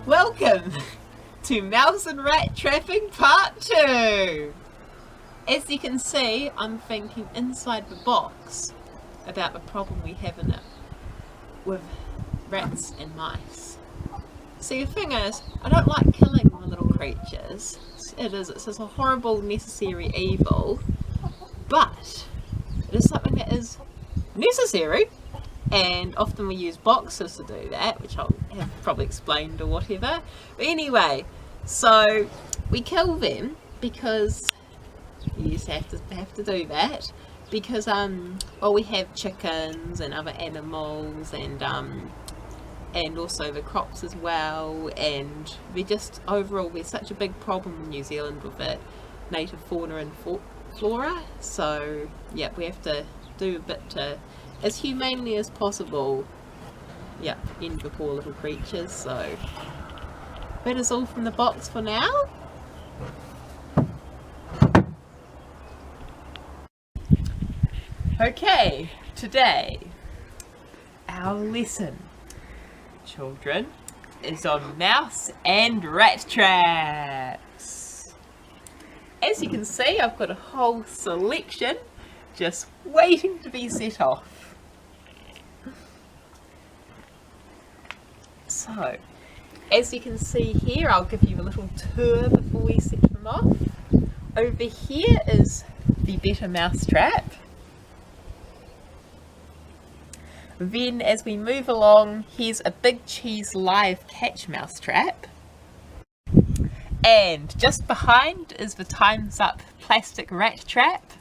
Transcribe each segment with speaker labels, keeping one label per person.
Speaker 1: Welcome to Mouse and Rat Trapping Part 2! As you can see, I'm thinking inside the box about the problem we have in it with rats and mice. See, the thing is, I don't like killing the little creatures. It's just a horrible, necessary evil, but it is something that is necessary. And often we use boxes to do that, which I'll have probably explained or whatever. But anyway, so we kill them because you just have to do that because well, we have chickens and other animals and also the crops as well, and we just overall there's such a big problem in New Zealand with the native fauna and flora. So yeah, we have to do a bit to, as humanely as possible, yeah, end the poor little creatures. So that is all from the box for now. Okay, today our lesson, children, is on mouse and rat traps. As you can see, I've got a whole selection just waiting to be set off. So, as you can see here, I'll give you a little tour before we set them off. Over here is the better mouse trap. Then as we move along, here's a big cheese live catch mouse trap. And just behind is the Time's Up plastic rat trap.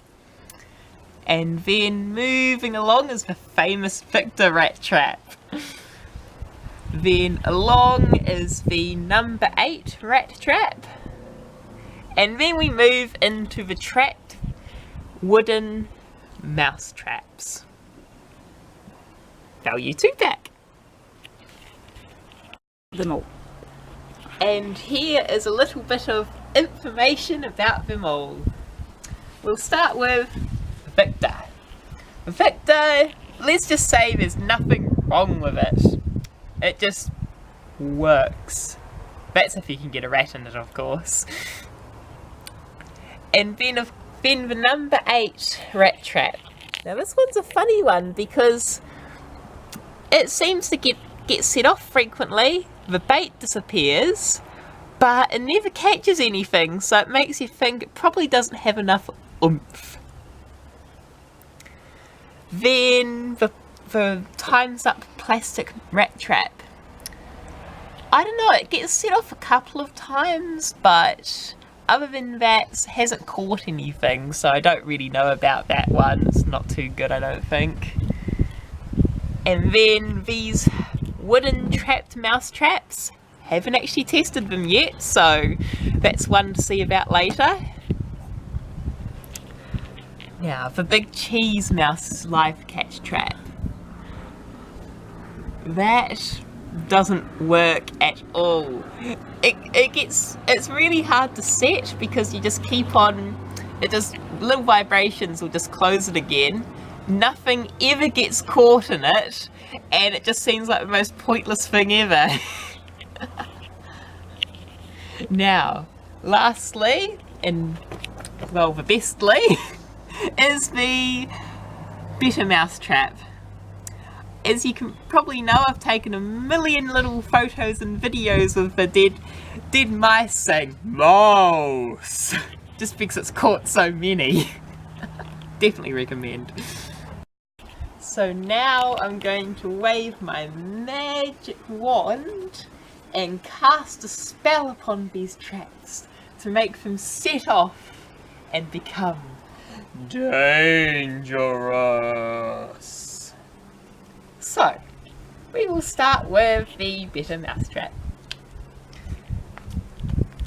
Speaker 1: And then moving along is the famous Victor rat trap. Then along is the number 8 rat trap. And then we move into the trapped wooden mouse traps. Value 2-pack.
Speaker 2: Them all.
Speaker 1: And here is a little bit of information about them all. We'll start with Victor. Victor, let's just say there's nothing wrong with it. It just works. That's if you can get a rat in it, of course. And then the number 8 rat trap. Now this one's a funny one because it seems to get set off frequently, the bait disappears, but it never catches anything, so it makes you think it probably doesn't have enough oomph. Then the Time's Up plastic rat trap. I don't know, it gets set off a couple of times, but other than that, hasn't caught anything, so I don't really know about that one. It's not too good, I don't think. And then these wooden trapped mouse traps, haven't actually tested them yet, so that's one to see about later. Now, the big cheese mouse live catch trap. That doesn't work at all. It's really hard to set because you just keep on, it just, little vibrations will just close it again. Nothing ever gets caught in it, and it just seems like the most pointless thing ever. Now, lastly, and well, the bestly, is the better mouse trap. As you can probably know, I've taken a million little photos and videos of the dead mice saying mouse, just because it's caught so many. Definitely recommend. So now I'm going to wave my magic wand and cast a spell upon these traps to make them set off and become dangerous. So, we will start with the better mouse trap.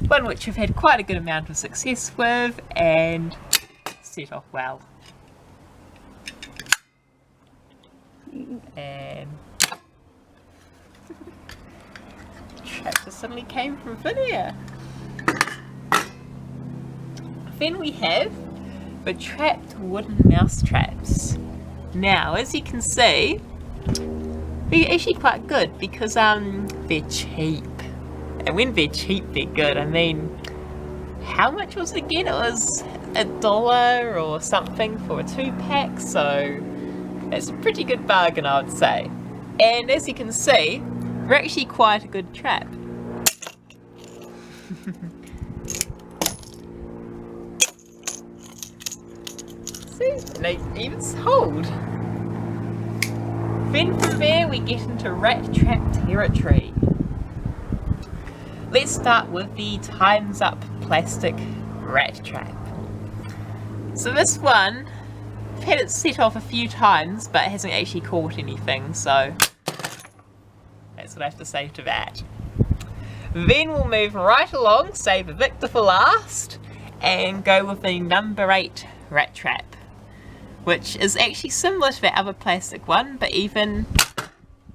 Speaker 1: One which we've had quite a good amount of success with and set off well. And trap just suddenly came from thin air. Then we have the trapped wooden mouse traps. Now, as you can see, they're actually quite good because they're cheap. And when they're cheap, they're good. I mean, how much was it again? It was $1 or something for a 2-pack, so it's a pretty good bargain, I would say. And as you can see, they're actually quite a good trap. See, and they even hold. Then from there we get into rat trap territory. Let's start with the Time's Up plastic rat trap. So this one, I've had it set off a few times, but it hasn't actually caught anything, so that's what I have to say to that. Then we'll move right along, save a victor for last, and go with the number 8 rat trap, which is actually similar to that other plastic one, but even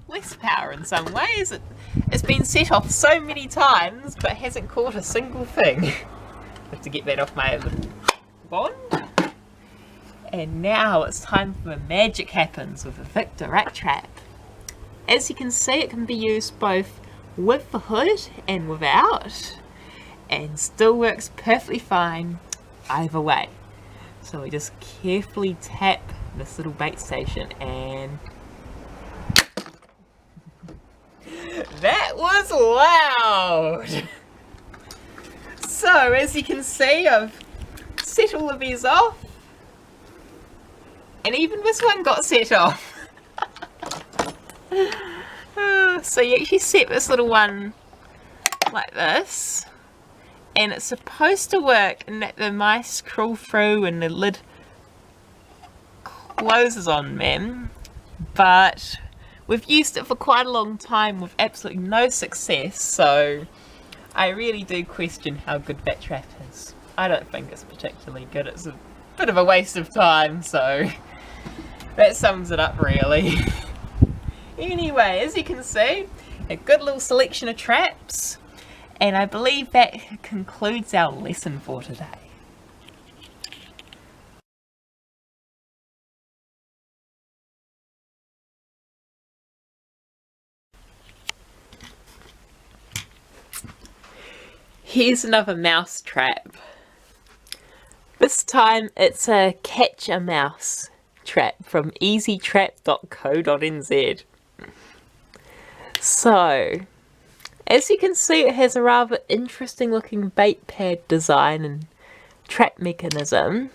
Speaker 1: less power in some ways. It's been set off so many times, but hasn't caught a single thing. I have to get that off my bond. And now it's time for the magic happens with the Victor rat trap. As you can see, it can be used both with the hood and without, and still works perfectly fine either way. So we just carefully tap this little bait station, and that was loud! So as you can see, I've set all of these off, and even this one got set off. So you actually set this little one like this, and it's supposed to work in that the mice crawl through and the lid closes on them, but we've used it for quite a long time with absolutely no success, so I really do question how good that trap is. I don't think it's particularly good. It's a bit of a waste of time, so that sums it up really. Anyway, as you can see, a good little selection of traps, and I believe that concludes our lesson for today. Here's another mouse trap. This time it's a catch a mouse trap from easytrap.co.nz. So, as you can see, it has a rather interesting looking bait pad design and trap mechanism,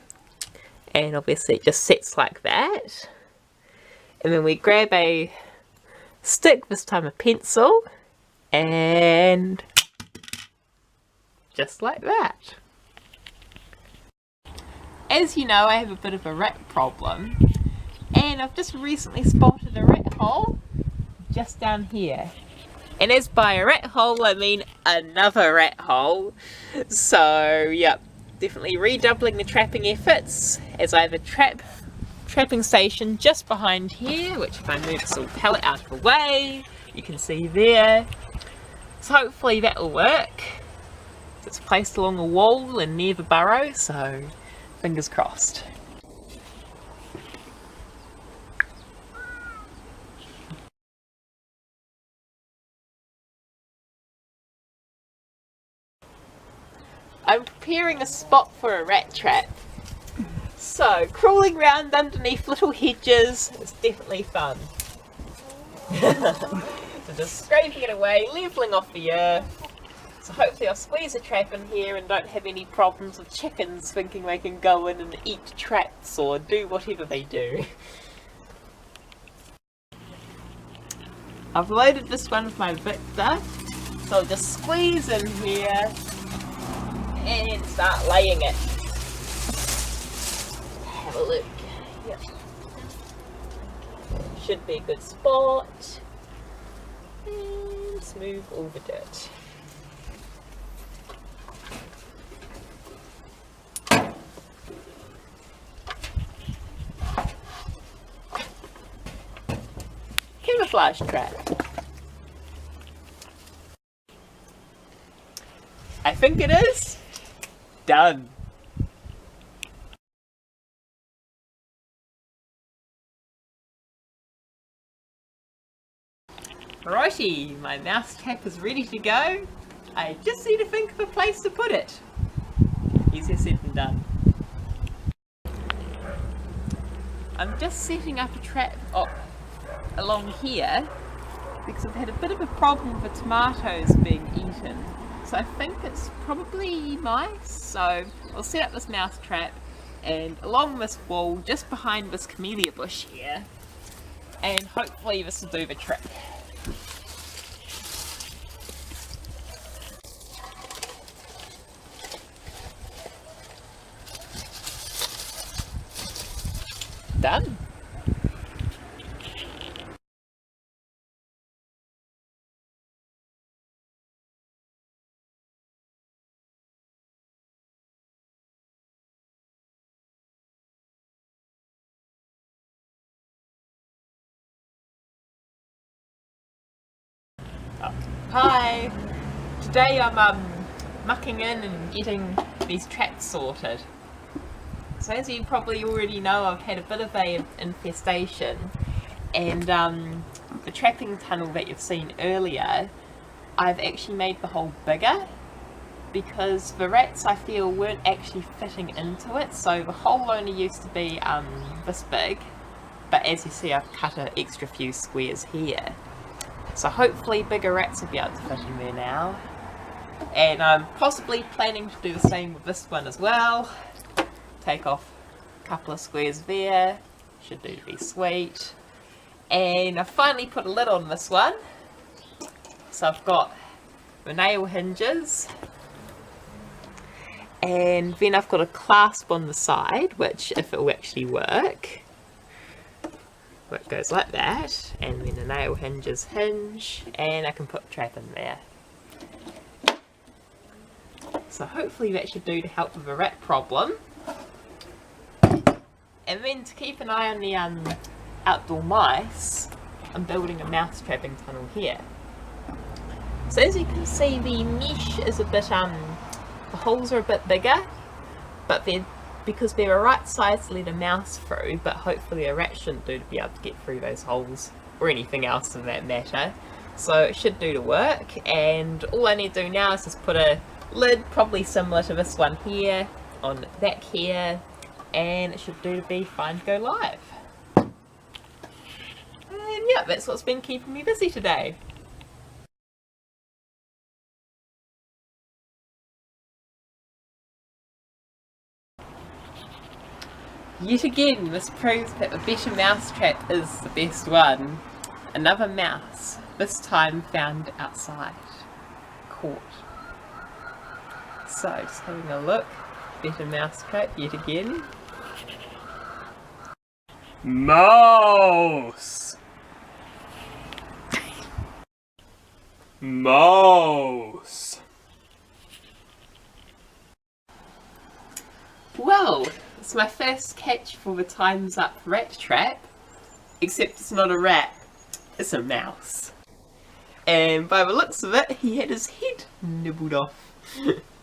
Speaker 1: and obviously it just sits like that, and then we grab a stick, this time a pencil, and just like that. As you know, I have a bit of a rat problem, and I've just recently spotted a rat hole just down here. And as by a rat hole, I mean another rat hole. So, yep, definitely redoubling the trapping efforts, as I have a trapping station just behind here, which if I move this little pallet out of the way, you can see there. So hopefully that will work. It's placed along a wall and near the burrow, so fingers crossed. I'm preparing a spot for a rat trap. So, crawling around underneath little hedges is definitely fun. So just scraping it away, levelling off the earth. So hopefully I'll squeeze a trap in here and don't have any problems with chickens thinking they can go in and eat traps or do whatever they do. I've loaded this one with my Victor, so I'll just squeeze in here and start laying it. Have a look. Yep. Should be a good spot. And smooth all the dirt. Camouflage trap. I think it is done. Righty, my mouse trap is ready to go. I just need to think of a place to put it. Easier said than done. I'm just setting up a trap along here because I've had a bit of a problem with tomatoes being eaten. So I think it's probably mice. So I'll set up this mouse trap and along this wall just behind this camellia bush here, and hopefully this will do the trick. Done. Hi! Today I'm mucking in and getting these traps sorted. So as you probably already know, I've had a bit of an infestation, and the trapping tunnel that you've seen earlier, I've actually made the hole bigger because the rats, I feel, weren't actually fitting into it. So the hole only used to be this big, but as you see I've cut an extra few squares here. So hopefully bigger rats will be able to fit in there now. And I'm possibly planning to do the same with this one as well. Take off a couple of squares there, should do to be sweet. And I finally put a lid on this one. So I've got the nail hinges, and then I've got a clasp on the side, which if it will actually work, it goes like that, and then the nail hinges hinge, and I can put a trap in there. So hopefully that should do to help with the rat problem. And then to keep an eye on the outdoor mice, I'm building a mouse trapping tunnel here. So as you can see, the mesh is a bit, the holes are a bit bigger, but because they're a right size to let a mouse through, but hopefully a rat shouldn't do to be able to get through those holes, or anything else for that matter. So it should do to work, and all I need to do now is just put a lid, probably similar to this one here, on the back here, and it should do to be fine to go live. And yeah, that's what's been keeping me busy today. Yet again, this proves that the better mousetrap is the best one. Another mouse, this time found outside, caught. So, just having a look, better mousetrap yet again. Mouse! Mouse! Well, it's my first catch for the Time's Up rat trap, except it's not a rat, it's a mouse. And by the looks of it, he had his head nibbled off.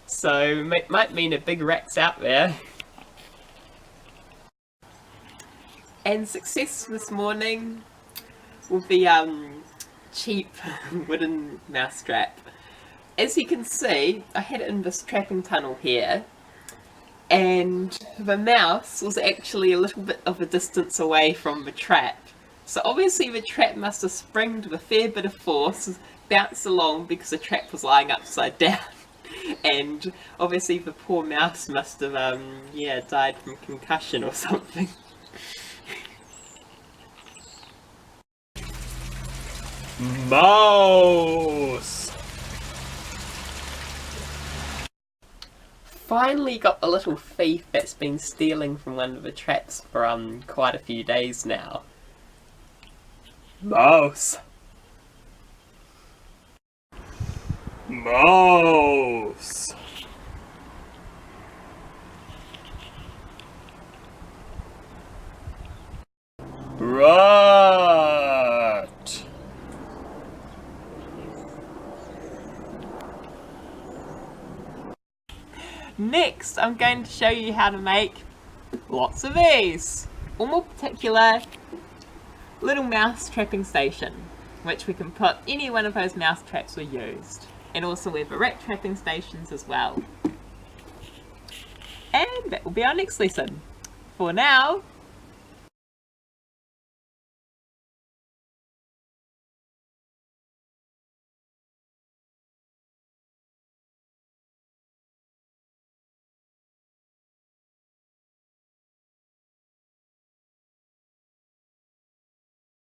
Speaker 1: So, might mean a big rat's out there. And success this morning with the cheap wooden mouse trap. As you can see, I had it in this trapping tunnel here, and the mouse was actually a little bit of a distance away from the trap. So obviously the trap must have springed with a fair bit of force, bounced along because the trap was lying upside down. And obviously the poor mouse must have, died from concussion or something. Mouse! Finally got the little thief that's been stealing from one of the traps for quite a few days now. Mouse! Mouse! Rat! Next, I'm going to show you how to make lots of these. Or more particular, little mouse trapping station, which we can put any one of those mouse traps we used. And also we have rat trapping stations as well. And that will be our next lesson. For now,